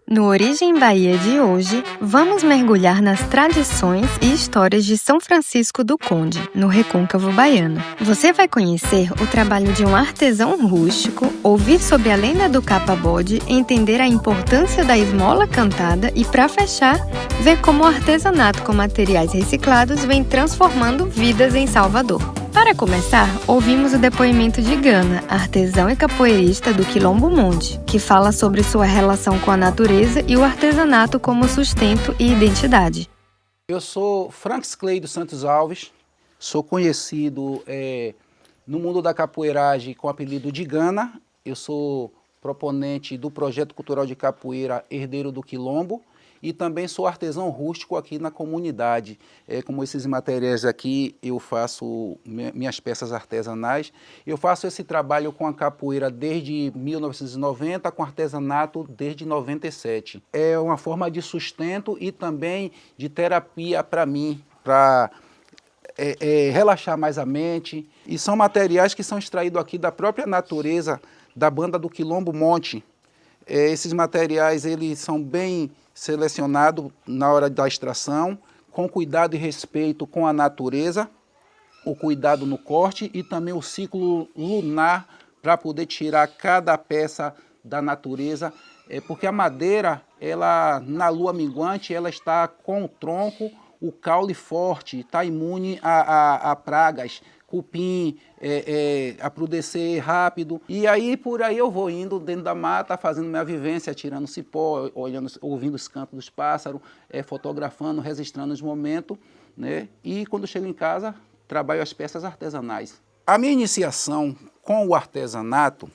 No Origem Bahia de hoje, vamos mergulhar nas tradições e histórias de São Francisco do Conde, no Recôncavo Baiano. Você vai conhecer o trabalho de um artesão rústico, ouvir sobre a lenda do capa-bode, entender a importância da esmola cantada e, para fechar, ver como o artesanato com materiais reciclados vem transformando vidas em Salvador. Para começar, ouvimos o depoimento de Gana, artesão e capoeirista do Quilombo Monte, que fala sobre sua relação com a natureza e o artesanato como sustento e identidade. Eu sou Francis Clay dos Santos Alves, sou conhecido no mundo da capoeiragem com o apelido de Gana. Eu sou proponente do projeto cultural de capoeira Herdeiro do Quilombo e também sou artesão rústico aqui na comunidade. Como esses materiais aqui, eu faço minhas peças artesanais. Eu faço esse trabalho com a capoeira desde 1990, com artesanato desde 97. É uma forma de sustento e também de terapia para mim, para relaxar mais a mente. E são materiais que são extraídos aqui da própria natureza, da banda do Quilombo Monte. Esses materiais eles são bem selecionados na hora da extração, com cuidado e respeito com a natureza, o cuidado no corte e também o ciclo lunar para poder tirar cada peça da natureza, porque a madeira, ela na lua minguante, ela está com o tronco, o caule forte, está imune a pragas, cupim, aprudecer rápido. E aí, por aí eu vou indo dentro da mata, fazendo minha vivência, tirando cipó, ouvindo os cantos dos pássaros, fotografando, registrando os momentos, né? E quando chego em casa, trabalho as peças artesanais. A minha iniciação com o artesanato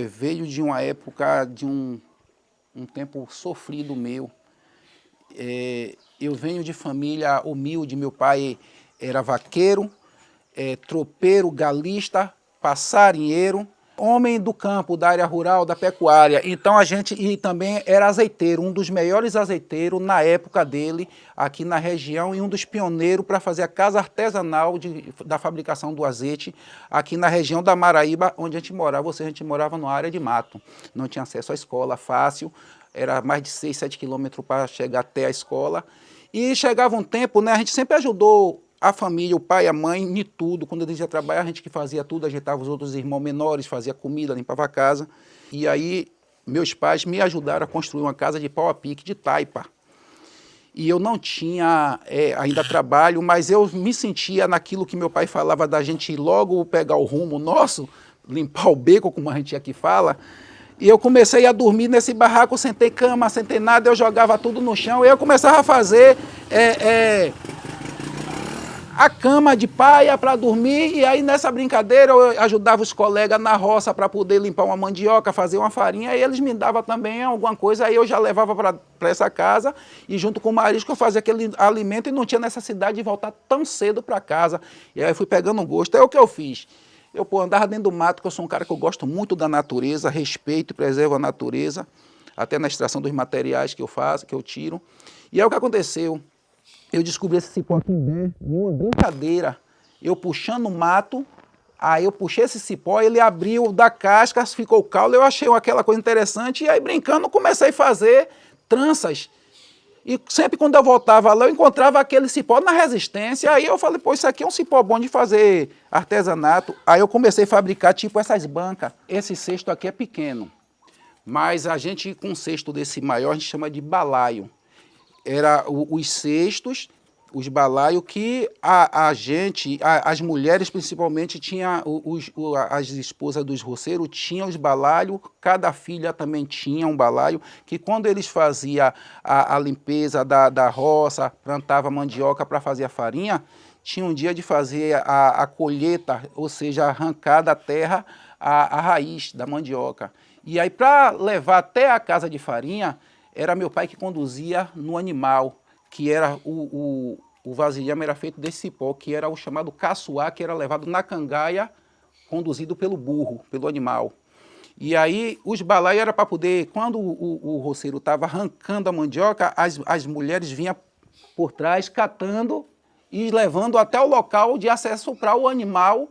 veio de uma época, de um tempo sofrido meu. Eu venho de família humilde, meu pai era vaqueiro, tropeiro, galista, passarinheiro, homem do campo, da área rural, da pecuária. Então e também era azeiteiro, um dos melhores azeiteiros na época dele, aqui na região, e um dos pioneiros para fazer a casa artesanal da fabricação do azeite, aqui na região da Maraíba, onde a gente morava. Ou seja, a gente morava numa área de mato, não tinha acesso à escola fácil, era mais de 6, 7 quilômetros para chegar até a escola. E chegava um tempo, né, a gente sempre ajudou a família, o pai, a mãe, em tudo. Quando eles iam trabalhar, a gente que fazia tudo, ajeitava os outros irmãos menores, fazia comida, limpava a casa. E aí, meus pais me ajudaram a construir uma casa de pau a pique, de taipa. E eu não tinha ainda trabalho, mas eu me sentia naquilo que meu pai falava da gente logo pegar o rumo nosso, limpar o beco, como a gente aqui fala. E eu comecei a dormir nesse barraco, sentei cama, sentei nada, eu jogava tudo no chão. E eu começava a fazer a cama de paia para dormir, e aí nessa brincadeira eu ajudava os colegas na roça para poder limpar uma mandioca, fazer uma farinha, e eles me davam também alguma coisa, aí eu já levava para essa casa, e junto com o marisco eu fazia aquele alimento e não tinha necessidade de voltar tão cedo para casa. E aí eu fui pegando um gosto. É o que eu fiz. Eu andava dentro do mato, porque eu sou um cara que eu gosto muito da natureza, respeito e preservo a natureza, até na extração dos materiais que eu faço, que eu tiro. E aí o que aconteceu? Eu descobri esse cipó aqui numa brincadeira, eu puxando o mato, aí eu puxei esse cipó, ele abriu da casca, ficou o caule, eu achei aquela coisa interessante, e aí brincando comecei a fazer tranças. E sempre quando eu voltava lá, eu encontrava aquele cipó na resistência, aí eu falei, pô, isso aqui é um cipó bom de fazer artesanato. Aí eu comecei a fabricar tipo essas bancas. Esse cesto aqui é pequeno, mas a gente com um cesto desse maior, a gente chama de balaio. Era os cestos, os balaios que as mulheres principalmente, as esposas dos roceiros tinham os balaios, cada filha também tinha um balaio, que quando eles faziam a limpeza da roça, plantava mandioca para fazer a farinha, tinha um dia de fazer a colheita, ou seja, arrancar da terra a raiz da mandioca. E aí, para levar até a casa de farinha, era meu pai que conduzia no animal, que era o vasilhame era feito desse cipó, que era o chamado caçoar, que era levado na cangaia, conduzido pelo burro, pelo animal. E aí os balaios era para poder, quando o roceiro estava arrancando a mandioca, as mulheres vinham por trás catando e levando até o local de acesso para o animal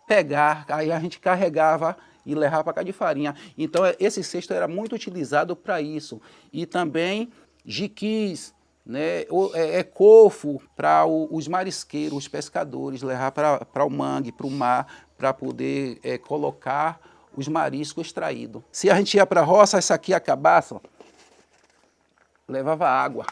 pegar. Aí a gente carregava e levava para cá de farinha. Então esse cesto era muito utilizado para isso. E também jiquis, né, cofo para os marisqueiros, os pescadores, levar para o mangue, para o mar, para poder colocar os mariscos extraídos. Se a gente ia para a roça, essa aqui, a cabaça, levava água.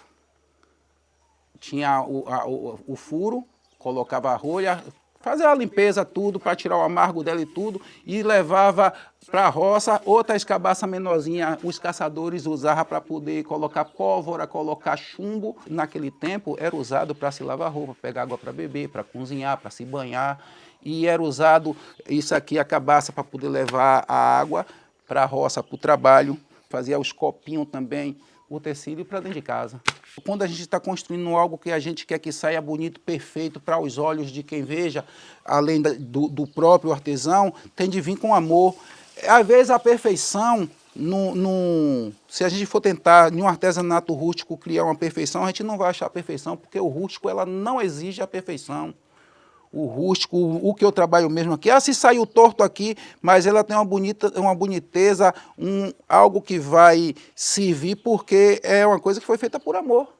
Tinha o furo, colocava a rolha, fazia a limpeza, tudo, para tirar o amargo dela e tudo, e levava para a roça. Outras cabaças menorzinhas, os caçadores usavam para poder colocar pólvora, colocar chumbo. Naquele tempo era usado para se lavar roupa, pegar água para beber, para cozinhar, para se banhar. E era usado isso aqui, a cabaça, para poder levar a água para a roça, para o trabalho. Fazia os copinhos também, o utensílio para dentro de casa. Quando a gente está construindo algo que a gente quer que saia bonito, perfeito para os olhos de quem veja, além do próprio artesão, tem de vir com amor. Às vezes a perfeição, se a gente for tentar em um artesanato rústico criar uma perfeição, a gente não vai achar a perfeição, porque o rústico ela não exige a perfeição. O rústico, o que eu trabalho mesmo aqui, se saiu torto aqui, mas ela tem uma boniteza, algo que vai servir, porque é uma coisa que foi feita por amor.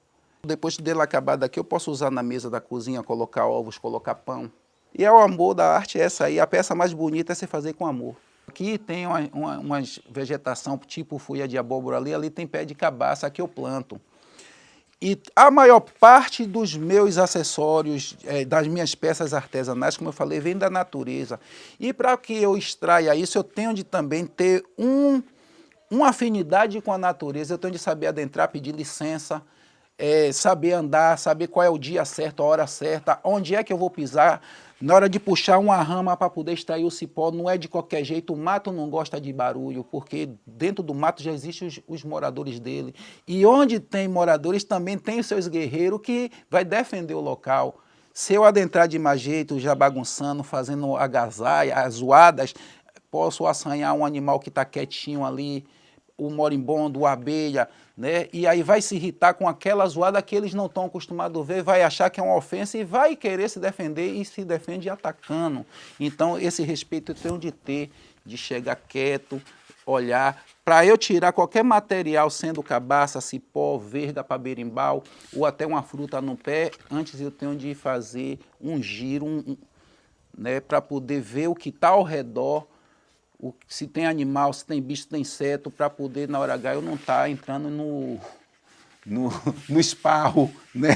Depois dele acabar daqui, eu posso usar na mesa da cozinha, colocar ovos, colocar pão. E é o amor da arte, essa aí. A peça mais bonita é se fazer com amor. Aqui tem uma vegetação tipo folha de abóbora ali tem pé de cabaça, aqui eu planto. E a maior parte dos meus acessórios, das minhas peças artesanais, como eu falei, vem da natureza. E para que eu extraia isso, eu tenho de também ter uma afinidade com a natureza. Eu tenho de saber adentrar, pedir licença, saber andar, saber qual é o dia certo, a hora certa, onde é que eu vou pisar. Na hora de puxar uma rama para poder extrair o cipó, não é de qualquer jeito. O mato não gosta de barulho, porque dentro do mato já existem os moradores dele. E onde tem moradores também tem os seus guerreiros que vai defender o local. Se eu adentrar de má jeito, já bagunçando, fazendo agasalho, as zoadas, posso assanhar um animal que está quietinho ali, o morimbondo, a abelha, né? E aí vai se irritar com aquela zoada que eles não estão acostumados a ver, vai achar que é uma ofensa e vai querer se defender e se defende atacando. Então, esse respeito eu tenho de ter, de chegar quieto, olhar, para eu tirar qualquer material, sendo cabaça, cipó, verga para berimbau, ou até uma fruta no pé, antes eu tenho de fazer um giro, né, para poder ver o que está ao redor, se tem animal, se tem bicho, se tem inseto, para poder, na hora H, eu não estar entrando no esparro, né?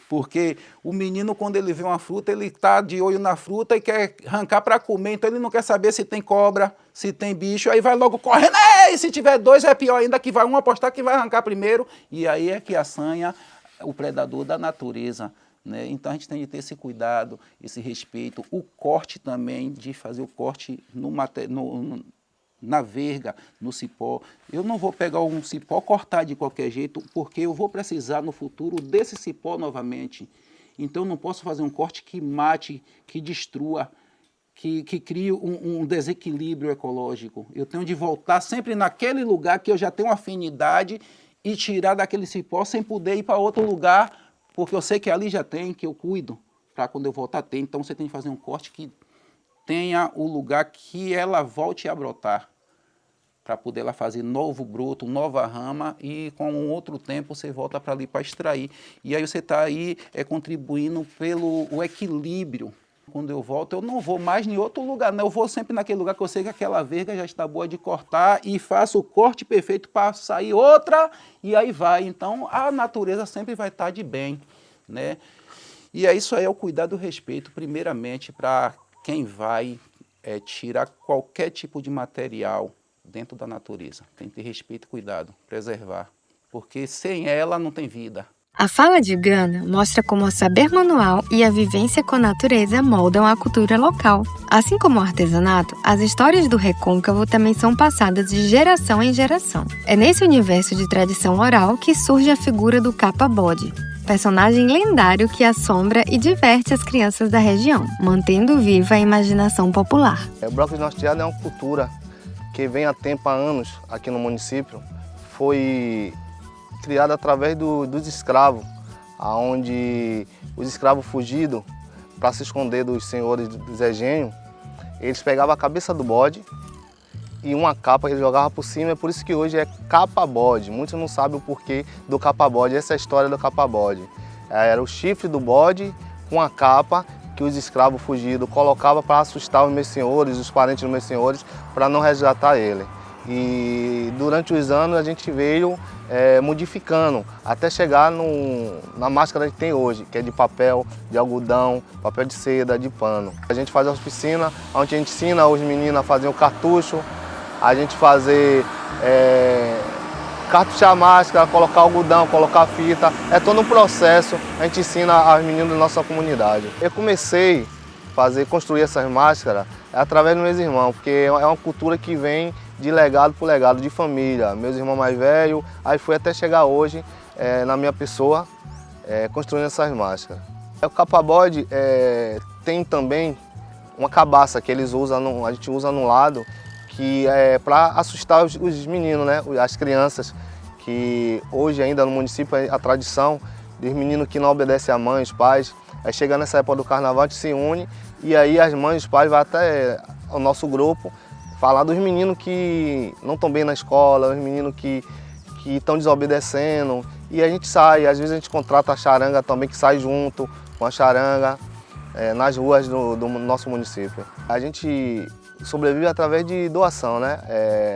Porque o menino, quando ele vê uma fruta, ele está de olho na fruta e quer arrancar para comer, então ele não quer saber se tem cobra, se tem bicho, aí vai logo correndo, e se tiver dois é pior ainda, que vai um apostar que vai arrancar primeiro, e aí é que assanha o predador da natureza. Né? Então a gente tem de ter esse cuidado, esse respeito, o corte também, de fazer o corte na verga, no cipó. Eu não vou pegar um cipó, cortar de qualquer jeito, porque eu vou precisar no futuro desse cipó novamente. Então eu não posso fazer um corte que mate, que destrua, que crie um desequilíbrio ecológico. Eu tenho de voltar sempre naquele lugar que eu já tenho afinidade e tirar daquele cipó sem poder ir para outro lugar, porque eu sei que ali já tem, que eu cuido, para quando eu voltar a ter. Então você tem que fazer um corte que tenha o lugar que ela volte a brotar, para poder ela fazer novo broto, nova rama, e com um outro tempo você volta para ali para extrair. E aí você está aí contribuindo pelo o equilíbrio. Quando eu volto, eu não vou mais em outro lugar, não. Eu vou sempre naquele lugar que eu sei que aquela verga já está boa de cortar e faço o corte perfeito para sair outra e aí vai. Então, a natureza sempre vai estar de bem, né? E é isso aí, é o cuidado e o respeito, primeiramente, para quem vai tirar qualquer tipo de material dentro da natureza. Tem que ter respeito e cuidado, preservar, porque sem ela não tem vida. A fala de Gana mostra como o saber manual e a vivência com a natureza moldam a cultura local. Assim como o artesanato, as histórias do recôncavo também são passadas de geração em geração. É nesse universo de tradição oral que surge a figura do capa-bode, personagem lendário que assombra e diverte as crianças da região, mantendo viva a imaginação popular. O bloco de nosso teatro é uma cultura que vem há tempo, há anos, aqui no município, foi criada através dos escravos, onde os escravos fugidos, para se esconder dos senhores dos engenhos, eles pegavam a cabeça do bode e uma capa que eles jogavam por cima, é por isso que hoje é capa-bode. Muitos não sabem o porquê do capa-bode, essa é a história do capa-bode. Era o chifre do bode com a capa que os escravos fugidos colocavam para assustar os meus senhores, os parentes dos meus senhores, para não resgatar ele. E durante os anos a gente veio modificando, até chegar na máscara que tem hoje, que é de papel, de algodão, papel de seda, de pano. A gente faz as oficinas, onde a gente ensina os meninos a fazer o cartucho, a gente fazer cartuchar a máscara, colocar algodão, colocar fita, é todo um processo, a gente ensina aos meninos da nossa comunidade. Eu comecei a construir essas máscaras através dos meus irmãos, porque é uma cultura que vem de legado por legado, de família. Meus irmãos mais velhos, aí foi até chegar hoje na minha pessoa, construindo essas máscaras. O capa-bode tem também uma cabaça que eles usam, a gente usa no lado, que é para assustar os meninos, né? As crianças, que hoje ainda no município a tradição dos meninos que não obedecem à mãe, os pais. Aí chega nessa época do carnaval, a gente se une e aí as mães e os pais vão até o nosso grupo falar dos meninos que não estão bem na escola, os meninos que estão desobedecendo. E a gente sai, às vezes a gente contrata a charanga também, que sai junto com a charanga nas ruas do nosso município. A gente sobrevive através de doação, né?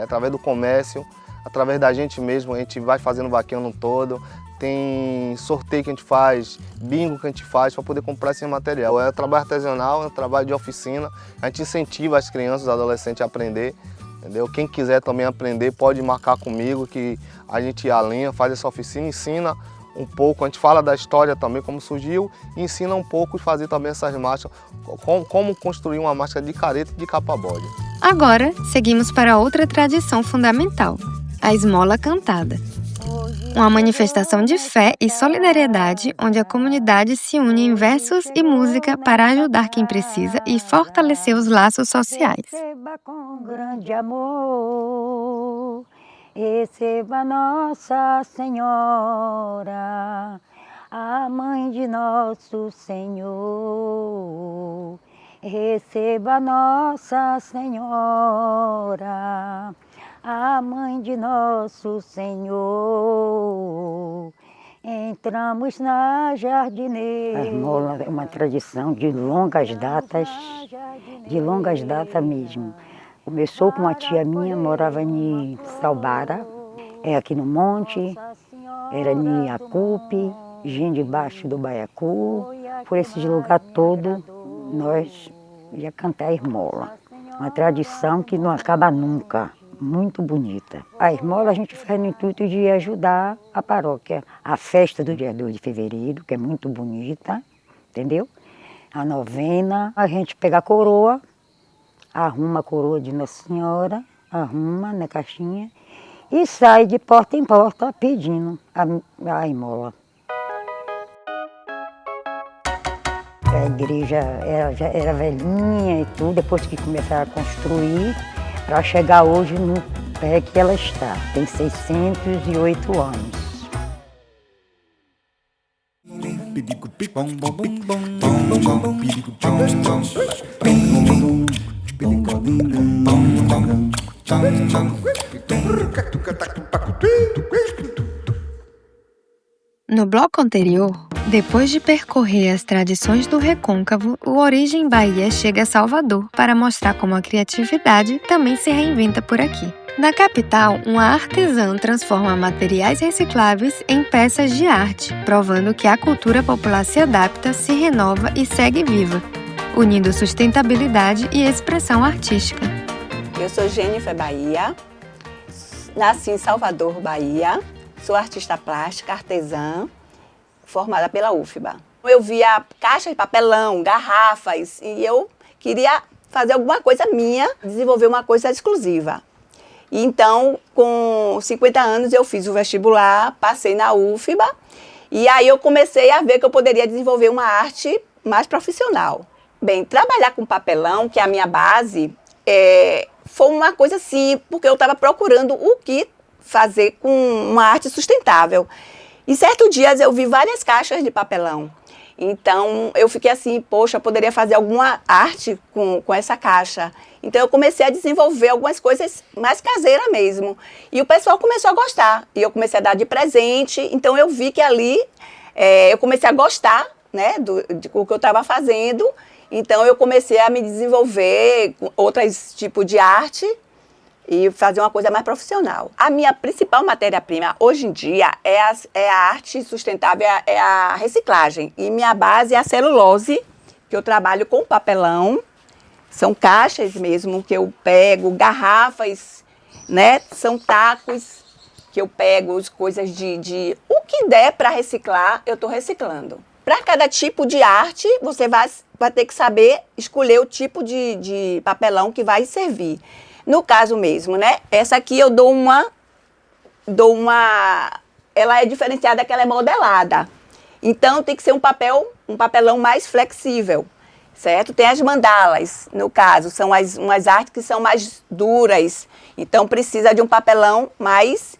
Através do comércio, através da gente mesmo, a gente vai fazendo vaquinha no todo. Tem sorteio que a gente faz, bingo que a gente faz para poder comprar esse material. É um trabalho artesanal, é um trabalho de oficina. A gente incentiva as crianças, os adolescentes a aprender. Entendeu? Quem quiser também aprender pode marcar comigo que a gente alinha, faz essa oficina, ensina um pouco. A gente fala da história também, como surgiu, e ensina um pouco a fazer também essas máscaras, como construir uma máscara de careta e de capa-bode. Agora, seguimos para outra tradição fundamental, a esmola cantada. Uma manifestação de fé e solidariedade onde a comunidade se une em versos e música para ajudar quem precisa e fortalecer os laços sociais. Receba com grande amor, receba Nossa Senhora, a mãe de nosso Senhor. Receba Nossa Senhora, a mãe de nosso Senhor. Entramos na jardineira. A esmola é uma tradição de longas datas mesmo. Começou com uma tia minha, morava em Salbara, aqui no monte, era em Acupe, gente debaixo do Baiacu. Por esse lugar todo, nós ia cantar a esmola. Uma tradição que não acaba nunca. Muito bonita. A esmola a gente faz no intuito de ajudar a paróquia. A festa do dia 2 de fevereiro, que é muito bonita, entendeu? A novena, a gente pega a coroa, arruma a coroa de Nossa Senhora, arruma na caixinha e sai de porta em porta pedindo a esmola. A igreja já era velhinha e tudo, depois que começaram a construir, para chegar hoje no pé que ela está. Tem 608 anos. No bloco anterior, depois de percorrer as tradições do Recôncavo, o Origem Bahia chega a Salvador para mostrar como a criatividade também se reinventa por aqui. Na capital, uma artesã transforma materiais recicláveis em peças de arte, provando que a cultura popular se adapta, se renova e segue viva, unindo sustentabilidade e expressão artística. Eu sou Jennifer Bahia, nasci em Salvador, Bahia. Sou artista plástica, artesã, formada pela UFBA. Eu via caixas de papelão, garrafas, e eu queria fazer alguma coisa minha, desenvolver uma coisa exclusiva. E então, com 50 anos, eu fiz o vestibular, passei na UFBA, e aí eu comecei a ver que eu poderia desenvolver uma arte mais profissional. Bem, trabalhar com papelão, que é a minha base, foi uma coisa assim, porque eu estava procurando o que fazer com uma arte sustentável. E certo dia eu vi várias caixas de papelão. Então eu fiquei assim, poxa, eu poderia fazer alguma arte com essa caixa. Então eu comecei a desenvolver algumas coisas mais caseiras mesmo. E o pessoal começou a gostar. E eu comecei a dar de presente. Então eu vi que ali eu comecei a gostar, né, do que eu estava fazendo. Então eu comecei a me desenvolver com outros tipos de arte e fazer uma coisa mais profissional. A minha principal matéria-prima hoje em dia é a arte sustentável, é a reciclagem. E minha base é a celulose, que eu trabalho com papelão. São caixas mesmo que eu pego, garrafas, né? São tacos que eu pego, as coisas o que der para reciclar, eu estou reciclando. Para cada tipo de arte, você vai ter que saber escolher o tipo de papelão que vai servir. No caso mesmo, né? Essa aqui eu dou uma... Ela é diferenciada, que ela é modelada. Então tem que ser um papelão mais flexível, certo? Tem as mandalas, no caso, são umas artes que são mais duras. Então precisa de um papelão mais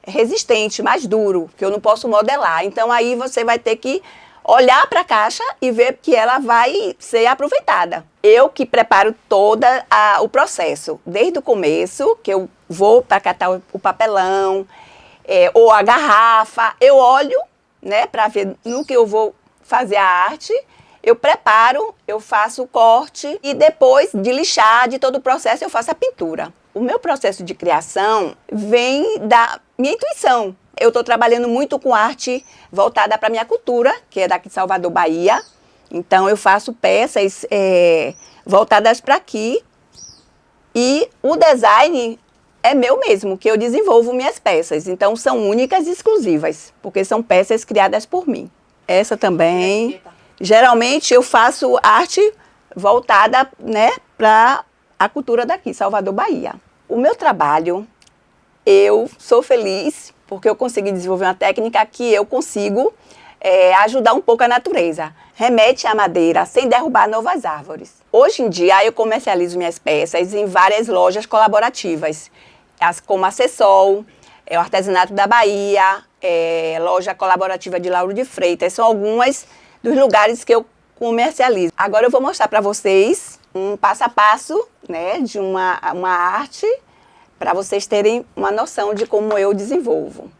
resistente, mais duro, que eu não posso modelar. Então aí você vai ter que olhar para a caixa e ver que ela vai ser aproveitada. Eu que preparo todo o processo, desde o começo, que eu vou para catar o papelão, ou a garrafa, eu olho, né, para ver no que eu vou fazer a arte, eu preparo, eu faço o corte e depois de lixar, de todo o processo, eu faço a pintura. O meu processo de criação vem da minha intuição. Eu estou trabalhando muito com arte voltada para a minha cultura, que é daqui de Salvador, Bahia. Então, eu faço peças voltadas para aqui. E o design é meu mesmo, que eu desenvolvo minhas peças. Então, são únicas e exclusivas, porque são peças criadas por mim. Essa também. Geralmente, eu faço arte voltada, né, para a cultura daqui, Salvador, Bahia. O meu trabalho, eu sou feliz porque eu consegui desenvolver uma técnica que eu consigo ajudar um pouco a natureza. Remete à madeira sem derrubar novas árvores. Hoje em dia, eu comercializo minhas peças em várias lojas colaborativas, como a Cessol, o Artesanato da Bahia, loja colaborativa de Lauro de Freitas. São algumas dos lugares que eu comercializo. Agora eu vou mostrar para vocês um passo a passo, né, de uma arte, para vocês terem uma noção de como eu desenvolvo.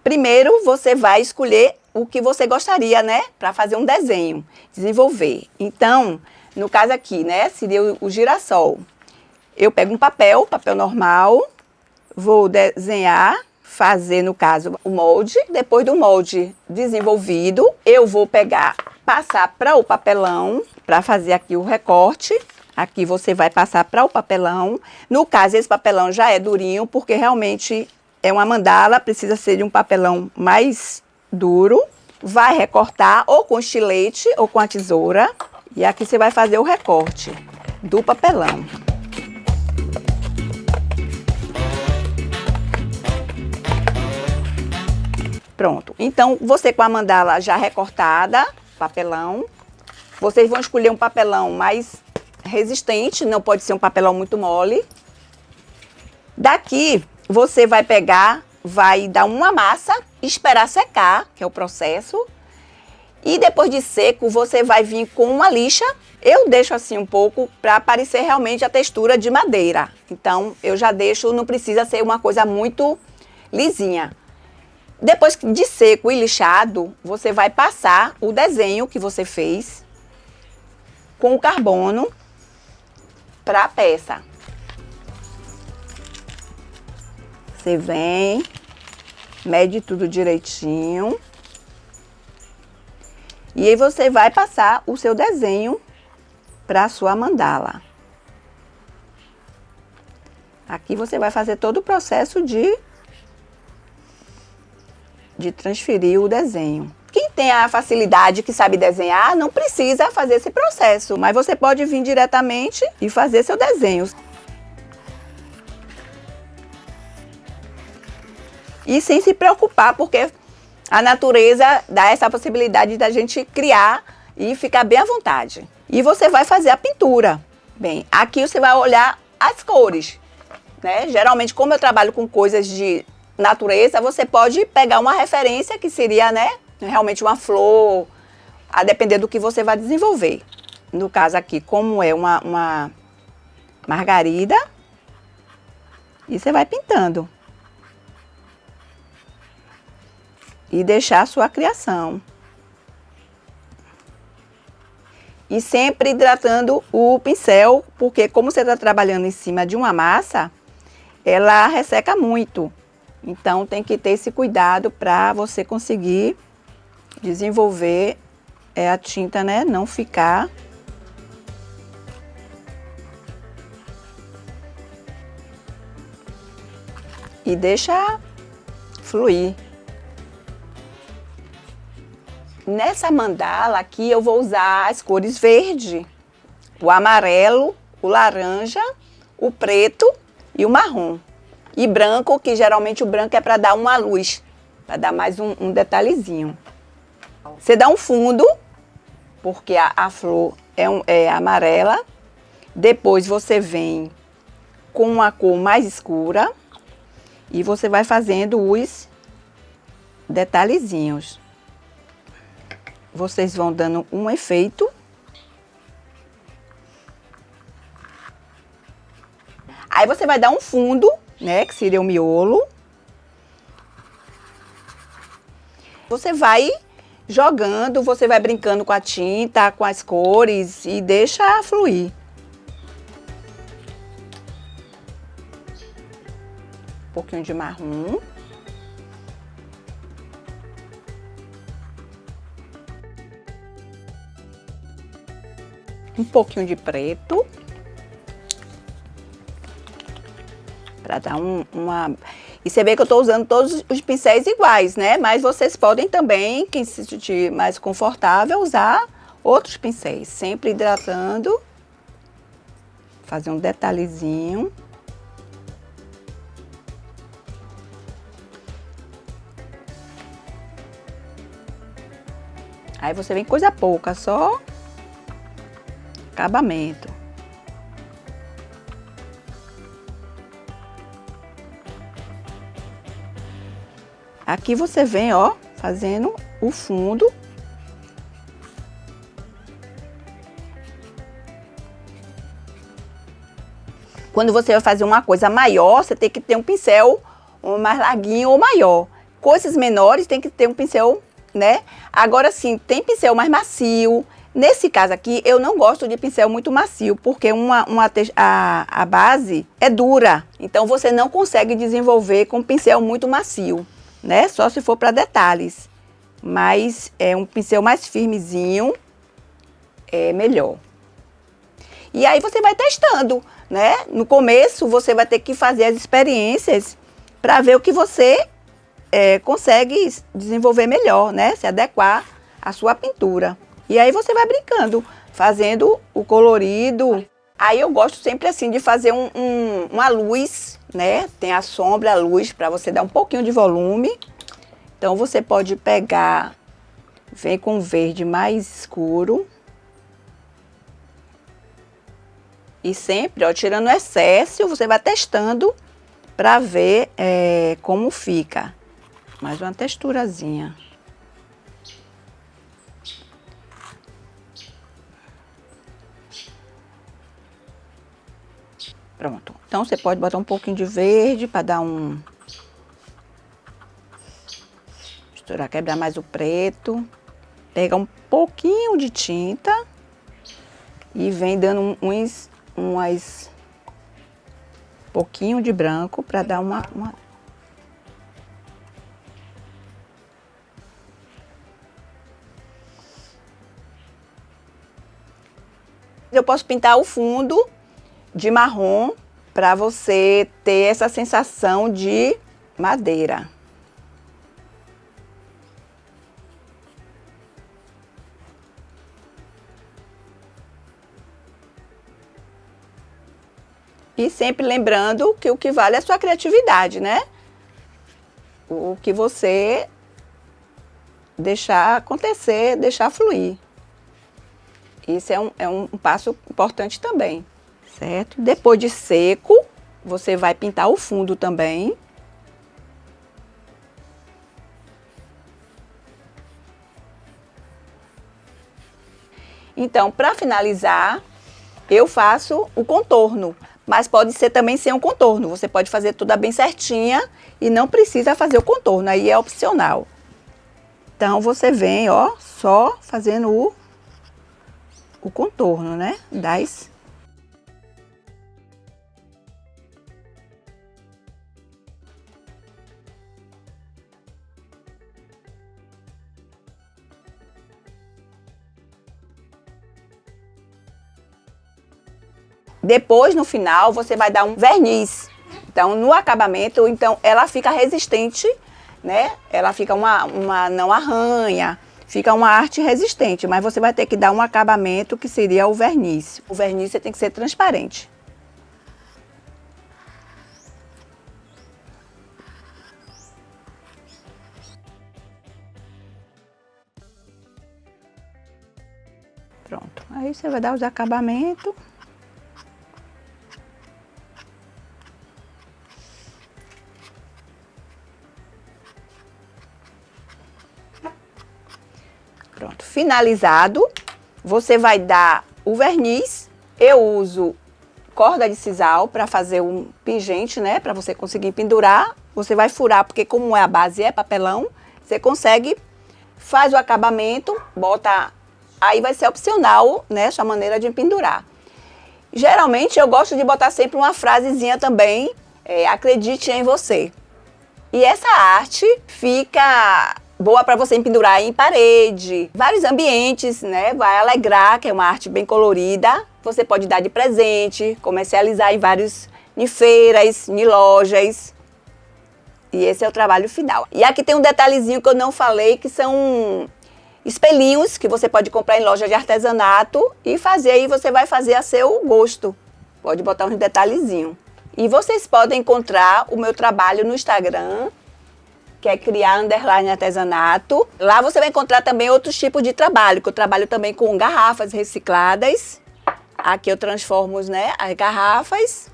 Primeiro, você vai escolher o que você gostaria, né, para fazer um desenho, desenvolver. Então, no caso aqui, né, seria o girassol. Eu pego um papel normal, vou desenhar, fazer, no caso, o molde. Depois do molde desenvolvido, eu vou passar para o papelão, para fazer aqui o recorte. Aqui você vai passar para o papelão. No caso, esse papelão já é durinho, porque realmente é uma mandala, precisa ser de um papelão mais duro. Vai recortar ou com estilete ou com a tesoura. E aqui você vai fazer o recorte do papelão. Pronto. Então, você com a mandala já recortada, papelão, vocês vão escolher um papelão mais resistente, não pode ser um papelão muito mole. Daqui, você vai pegar, vai dar uma massa, esperar secar, que é o processo. E depois de seco, você vai vir com uma lixa. Eu deixo assim um pouco para aparecer realmente a textura de madeira. Então, eu já deixo, não precisa ser uma coisa muito lisinha. Depois de seco e lixado, você vai passar o desenho que você fez com o carbono para a peça. Você vem, mede tudo direitinho. E aí você vai passar o seu desenho para a sua mandala. Aqui você vai fazer todo o processo de transferir o desenho. Quem tem a facilidade, que sabe desenhar, não precisa fazer esse processo, mas você pode vir diretamente e fazer seu desenho. E sem se preocupar, porque a natureza dá essa possibilidade da gente criar e ficar bem à vontade. E você vai fazer a pintura. Bem, aqui você vai olhar as cores. né? Geralmente, como eu trabalho com coisas de natureza, você pode pegar uma referência que seria, né, realmente uma flor, a depender do que você vai desenvolver. No caso aqui, como é uma margarida, e você vai pintando. E deixar a sua criação. E sempre hidratando o pincel, porque como você está trabalhando em cima de uma massa, ela resseca muito. Então tem que ter esse cuidado para você conseguir desenvolver a tinta, né? Não ficar... E deixa fluir. Nessa mandala aqui eu vou usar as cores verde, o amarelo, o laranja, o preto e o marrom. E branco, que geralmente o branco é para dar uma luz, para dar mais um detalhezinho. Você dá um fundo, porque a flor é amarela. Depois você vem com uma cor mais escura e você vai fazendo os detalhezinhos. Vocês vão dando um efeito. Aí você vai dar um fundo, né, que seria o miolo. Você vai jogando, você vai brincando com a tinta, com as cores e deixa fluir. Um pouquinho de marrom. Um pouquinho de preto. Para dar uma... E você vê que eu estou usando todos os pincéis iguais, né? Mas vocês podem também, quem se sentir mais confortável, usar outros pincéis. Sempre hidratando. Fazer um detalhezinho. Aí você vem coisa pouca, só acabamento. Aqui você vem, ó, fazendo o fundo. Quando você vai fazer uma coisa maior, você tem que ter um pincel mais larguinho ou maior. Coisas menores tem que ter um pincel, né? Agora sim, tem pincel mais macio. Nesse caso aqui, eu não gosto de pincel muito macio, porque a base é dura. Então, você não consegue desenvolver com pincel muito macio, né? Só se for para detalhes. Mas é um pincel mais firmezinho, é melhor. E aí você vai testando, né? No começo, você vai ter que fazer as experiências para ver o que você consegue desenvolver melhor, né? Se adequar à sua pintura. E aí você vai brincando, fazendo o colorido. Aí eu gosto sempre assim de fazer uma luz, né? Tem a sombra, a luz, para você dar um pouquinho de volume. Então você pode pegar, vem com um verde mais escuro. E sempre, ó, tirando o excesso, você vai testando para ver como fica. Mais uma texturazinha. Pronto. Então, você pode botar um pouquinho de verde para dar misturar, quebrar mais o preto. Pega um pouquinho de tinta e vem dando pouquinho de branco para dar uma... Eu posso pintar o fundo de marrom para você ter essa sensação de madeira. E sempre lembrando que o que vale é a sua criatividade, né? O que você deixar acontecer, deixar fluir. Isso é um passo importante também, certo? Depois de seco, você vai pintar o fundo também. Então, para finalizar, eu faço o contorno, mas pode ser também sem um contorno. Você pode fazer tudo bem certinha e não precisa fazer o contorno, aí é opcional. Então, você vem, ó, só fazendo o contorno, né, Depois, no final, você vai dar um verniz. Então, no acabamento, então, ela fica resistente, né? Ela fica não arranha, fica uma arte resistente, mas você vai ter que dar um acabamento que seria o verniz. O verniz você tem que ser transparente. Pronto. Aí você vai dar os acabamentos. Pronto, finalizado, você vai dar o verniz. Eu uso corda de sisal para fazer um pingente, né? Para você conseguir pendurar. Você vai furar, porque como a base é papelão, você consegue, faz o acabamento, bota, aí vai ser opcional, né? Sua maneira de pendurar. Geralmente eu gosto de botar sempre uma frasezinha também, acredite em você. E essa arte fica boa para você pendurar em parede, vários ambientes, né? Vai alegrar, que é uma arte bem colorida. Você pode dar de presente, comercializar em feiras, em lojas. E esse é o trabalho final. E aqui tem um detalhezinho que eu não falei, que são espelhinhos que você pode comprar em loja de artesanato e fazer, aí você vai fazer a seu gosto. Pode botar uns detalhezinhos. E vocês podem encontrar o meu trabalho no Instagram, que é criar_artesanato. Lá você vai encontrar também outros tipos de trabalho, que eu trabalho também com garrafas recicladas. Aqui eu transformo, né, as garrafas.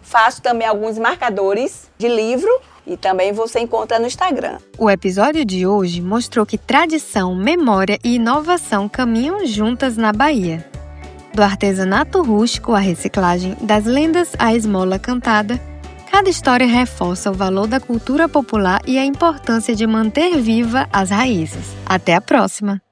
Faço também alguns marcadores de livro e também você encontra no Instagram. O episódio de hoje mostrou que tradição, memória e inovação caminham juntas na Bahia. Do artesanato rústico à reciclagem, das lendas à esmola cantada, cada história reforça o valor da cultura popular e a importância de manter viva as raízes. Até a próxima!